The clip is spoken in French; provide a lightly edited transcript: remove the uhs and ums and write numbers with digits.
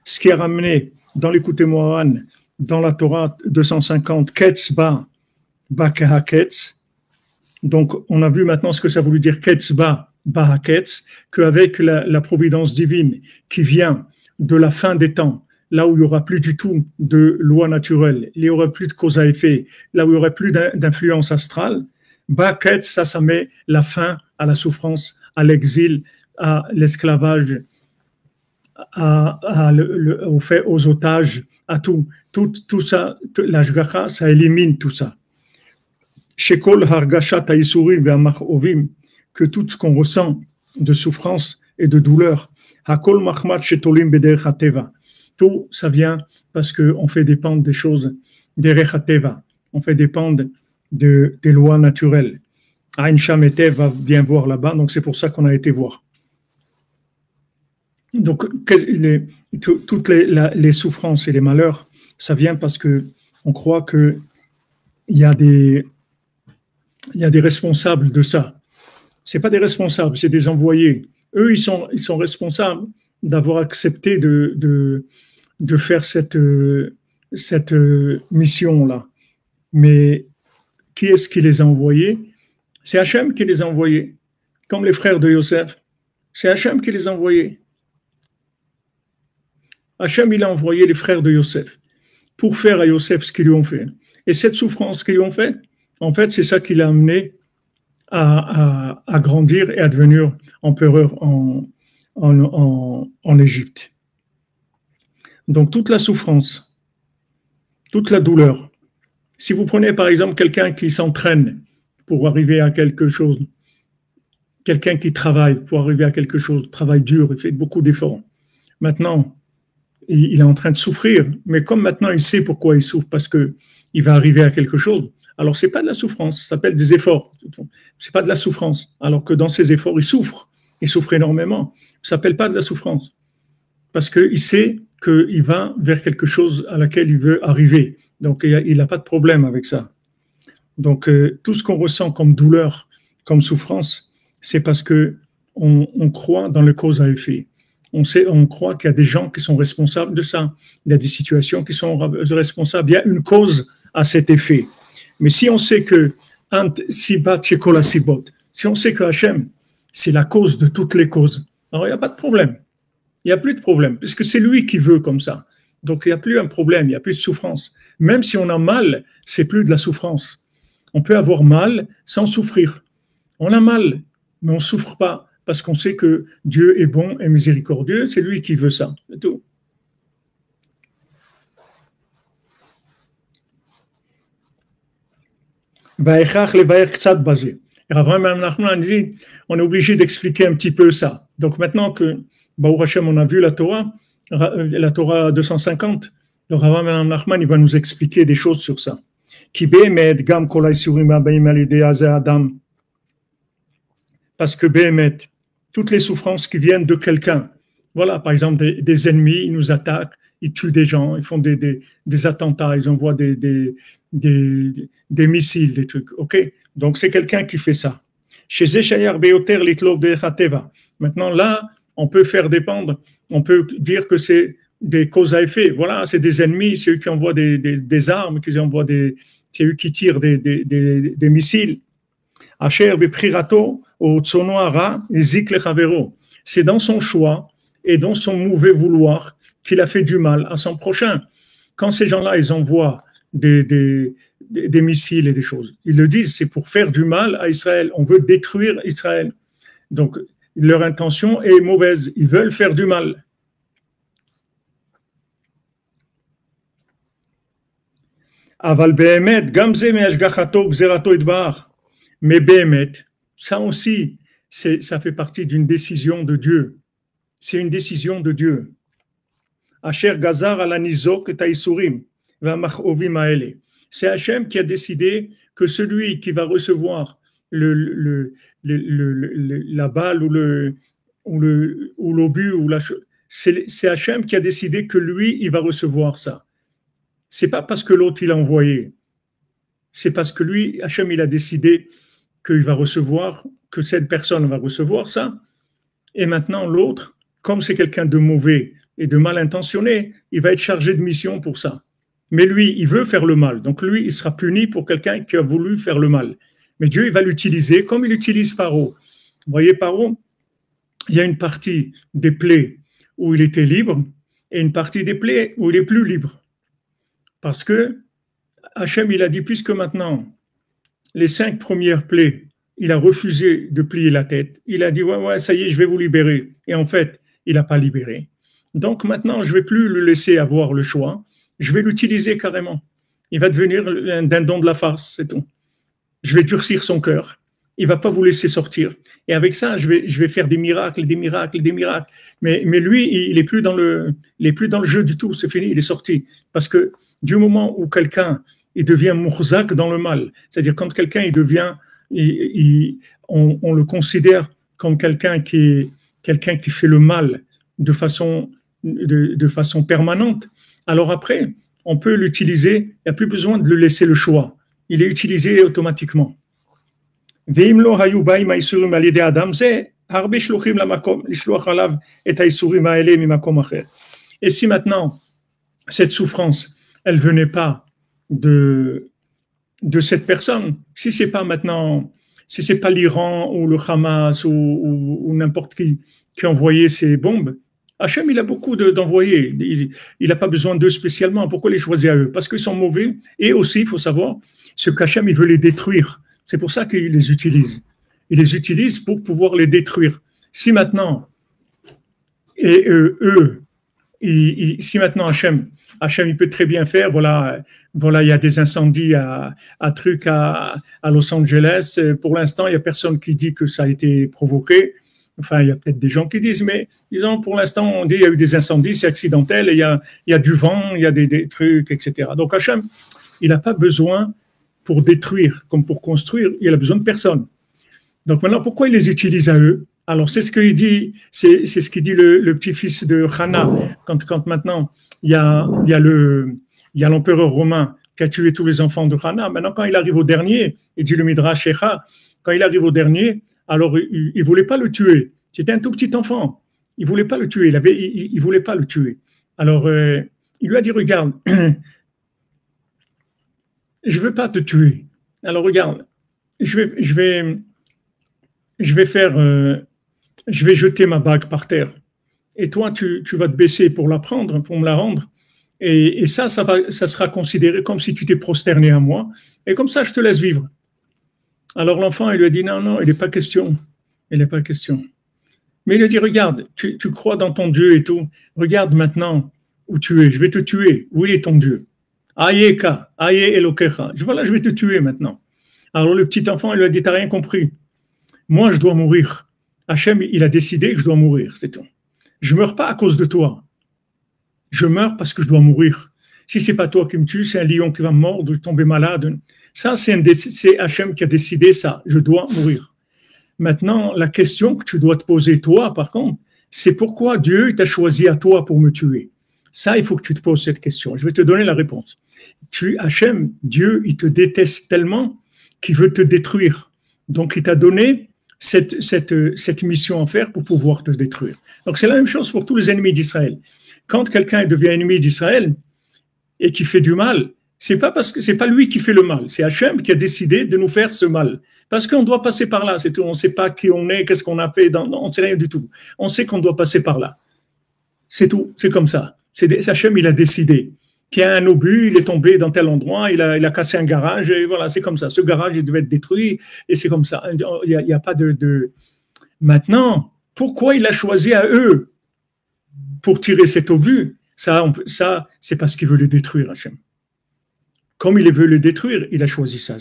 ce qui est ramené dans l'écoute Moharan, dans la Torah 250, Ketz ba Ketz. Donc, on a vu maintenant ce que ça voulait dire Ketz ba Ketz, qu'avec la providence divine qui vient de la fin des temps, là où il n'y aura plus du tout de loi naturelle, il n'y aura plus de cause à effet, là où il n'y aura plus d'influence astrale, Baket, ça met la fin à la souffrance, à l'exil, à l'esclavage, aux otages, à tout ça, l'ashgacha, ça élimine tout ça. Shekol hargashat haïsurim ve'amach'ovim, que tout ce qu'on ressent de souffrance et de douleur, hakol machmat shetolim bederech hateva, tout ça vient parce qu'on fait dépendre des choses, derech hateva, on fait dépendre des lois naturelles. Aïn Shametev va bien voir là-bas, donc c'est pour ça qu'on a été voir. Donc, toutes les souffrances et les malheurs, ça vient parce qu'on croit qu'il y a des responsables de ça. Ce n'est pas des responsables, c'est des envoyés. Eux, ils sont responsables d'avoir accepté de faire cette mission-là. Mais qui est-ce qui les a envoyés? C'est Hachem qui les a envoyés. Comme les frères de Yosef. C'est Hachem qui les a envoyés. Hachem, il a envoyé les frères de Yosef pour faire à Yosef ce qu'ils lui ont fait. Et cette souffrance qu'ils lui ont fait, en fait, c'est ça qui l'a amené à grandir et à devenir empereur en Égypte. Donc, toute la souffrance, toute la douleur. Si vous prenez par exemple quelqu'un qui s'entraîne pour arriver à quelque chose, quelqu'un qui travaille pour arriver à quelque chose, travaille dur, il fait beaucoup d'efforts. Maintenant, il est en train de souffrir, mais comme maintenant il sait pourquoi il souffre, parce qu'il va arriver à quelque chose, alors ce n'est pas de la souffrance, ça s'appelle des efforts. Ce n'est pas de la souffrance, alors que dans ses efforts, il souffre énormément. Ça ne s'appelle pas de la souffrance, parce qu'il sait qu'il va vers quelque chose à laquelle il veut arriver. Donc, il n'a pas de problème avec ça. Donc, tout ce qu'on ressent comme douleur, comme souffrance, c'est parce qu'on croit dans le cause à effet. On croit qu'il y a des gens qui sont responsables de ça. Il y a des situations qui sont responsables. Il y a une cause à cet effet. Mais si on sait que si on sait que Hachem, c'est la cause de toutes les causes, alors il n'y a pas de problème. Il n'y a plus de problème, puisque c'est lui qui veut comme ça. Donc, il n'y a plus un problème, il n'y a plus de souffrance. Même si on a mal, c'est plus de la souffrance. On peut avoir mal sans souffrir. On a mal, mais on ne souffre pas, parce qu'on sait que Dieu est bon et miséricordieux, c'est lui qui veut ça, c'est tout. On est obligé d'expliquer un petit peu ça. Donc maintenant que Baruch Hashem, on a vu la Torah 250, le Rav Nachman, il va nous expliquer des choses sur ça. Parce que Béhémet, toutes les souffrances qui viennent de quelqu'un, voilà, par exemple, des ennemis, ils nous attaquent, ils tuent des gens, ils font des attentats, ils envoient des missiles, des trucs, ok? Donc, c'est quelqu'un qui fait ça. Maintenant, là, on peut faire dépendre, on peut dire que c'est des causes à effet. Voilà, c'est des ennemis, c'est eux qui envoient des armes, c'est eux qui tirent des missiles. C'est dans son choix et dans son mauvais vouloir qu'il a fait du mal à son prochain. Quand ces gens-là, ils envoient des missiles et des choses, ils le disent, c'est pour faire du mal à Israël. On veut détruire Israël. Donc, leur intention est mauvaise. Ils veulent faire du mal. Aval behemet, gamze me'ashgachato gzerato idbar. Mais behemet, ça aussi, ça fait partie d'une décision de Dieu. C'est une décision de Dieu. Asher gazar ala nizok taïsurim v'amach'ovim ha'ele. C'est Hachem qui a décidé que celui qui va recevoir la balle ou l'obus, c'est Hachem qui a décidé que lui, il va recevoir ça. C'est pas parce que l'autre, il a envoyé. C'est parce que lui, Hachem, il a décidé qu'il va recevoir, que cette personne va recevoir ça. Et maintenant, l'autre, comme c'est quelqu'un de mauvais, et de mal intentionné, il va être chargé de mission pour ça. Mais lui, il veut faire le mal. Donc lui, il sera puni pour quelqu'un qui a voulu faire le mal. Mais Dieu, il va l'utiliser comme il utilise Paro. Vous voyez, Paro, il y a une partie des plaies où il était libre et une partie des plaies où il est plus libre. Parce que Hachem, il a dit, puisque maintenant, les 5 premières plaies, il a refusé de plier la tête. Il a dit, ouais, ça y est, je vais vous libérer. Et en fait, il n'a pas libéré. Donc maintenant, je ne vais plus le laisser avoir le choix. Je vais l'utiliser carrément. Il va devenir un dindon de la farce, c'est tout. Je vais durcir son cœur. Il ne va pas vous laisser sortir. Et avec ça, je vais faire des miracles, des miracles, des miracles. Mais lui, il n'est plus dans le jeu du tout. C'est fini, il est sorti. Parce que du moment où quelqu'un il devient mourzak dans le mal, c'est-à-dire quand quelqu'un il devient, on le considère comme quelqu'un qui fait le mal de façon permanente, alors après, on peut l'utiliser, il n'y a plus besoin de le laisser le choix. Il est utilisé automatiquement. Et si maintenant, cette souffrance, elle ne venait pas de cette personne, si c'est pas l'Iran ou le Hamas ou n'importe qui envoyait ces bombes, Hachem, il a beaucoup d'envoyés. Il n'a pas besoin d'eux spécialement. Pourquoi les choisir à eux? Parce qu'ils sont mauvais. Et aussi, il faut savoir, ce qu'Hachem, il veut les détruire. C'est pour ça qu'il les utilise. Il les utilise pour pouvoir les détruire. Si maintenant, si maintenant Hachem, il peut très bien faire, voilà, il y a des incendies à Los Angeles. Pour l'instant, il n'y a personne qui dit que ça a été provoqué. Enfin, il y a peut-être des gens qui disent, mais disons, pour l'instant, on dit qu'il y a eu des incendies, c'est accidentel, et il y a du vent, il y a des trucs, etc. Donc Hachem, il n'a pas besoin pour détruire comme pour construire, il a besoin de personne. Donc maintenant, pourquoi il les utilise à eux? Alors, c'est ce qu'il dit, c'est ce qu'il dit le petit-fils de Hana, quand maintenant, il y a l'empereur romain qui a tué tous les enfants de Hana. Maintenant, quand il arrive au dernier, il dit le Midrash Shecha, quand il arrive au dernier, alors il ne voulait pas le tuer. C'était un tout petit enfant. Il ne voulait pas le tuer. Il voulait pas le tuer. Alors, il lui a dit, regarde, je ne veux pas te tuer. Alors, regarde, je vais jeter ma bague par terre. Et toi, tu vas te baisser pour la prendre, pour me la rendre. Et ça sera considéré comme si tu t'es prosterné à moi. Et comme ça, je te laisse vivre. Alors l'enfant, il lui a dit, non, il n'est pas question. Il n'est pas question. Mais il a dit, regarde, tu crois dans ton Dieu et tout. Regarde maintenant où tu es. Je vais te tuer. Où il est ton Dieu? Ayeka, Aye Elokecha. Voilà, je vais te tuer maintenant. Alors le petit enfant, il lui a dit, t'as rien compris. Moi, je dois mourir. Hachem, il a décidé que je dois mourir, c'est tout. Je ne meurs pas à cause de toi. Je meurs parce que je dois mourir. Si ce n'est pas toi qui me tue, c'est un lion qui va me mordre, je tomber malade. Ça, c'est Hachem qui a décidé ça. Je dois mourir. Maintenant, la question que tu dois te poser, toi, par contre, c'est pourquoi Dieu t'a choisi à toi pour me tuer. Ça, il faut que tu te poses cette question. Je vais te donner la réponse. Hachem, Dieu, il te déteste tellement qu'il veut te détruire. Donc, il t'a donné cette mission à faire pour pouvoir te détruire. Donc, c'est la même chose pour tous les ennemis d'Israël. Quand quelqu'un devient ennemi d'Israël et qui fait du mal, c'est pas lui qui fait le mal, c'est Hachem qui a décidé de nous faire ce mal. Parce qu'on doit passer par là, c'est tout. On ne sait pas qui on est, qu'est-ce qu'on a fait, on ne sait rien du tout. On sait qu'on doit passer par là. C'est tout, c'est comme ça. Hachem, il a décidé qu'il y a un obus, il est tombé dans tel endroit, il a cassé un garage, et voilà, c'est comme ça. Ce garage, il devait être détruit, et c'est comme ça. Il n'y a pas de... Maintenant, pourquoi il a choisi à eux pour tirer cet obus? Ça, c'est parce qu'il veut le détruire, Hachem. Comme il veut le détruire, il a choisi ça.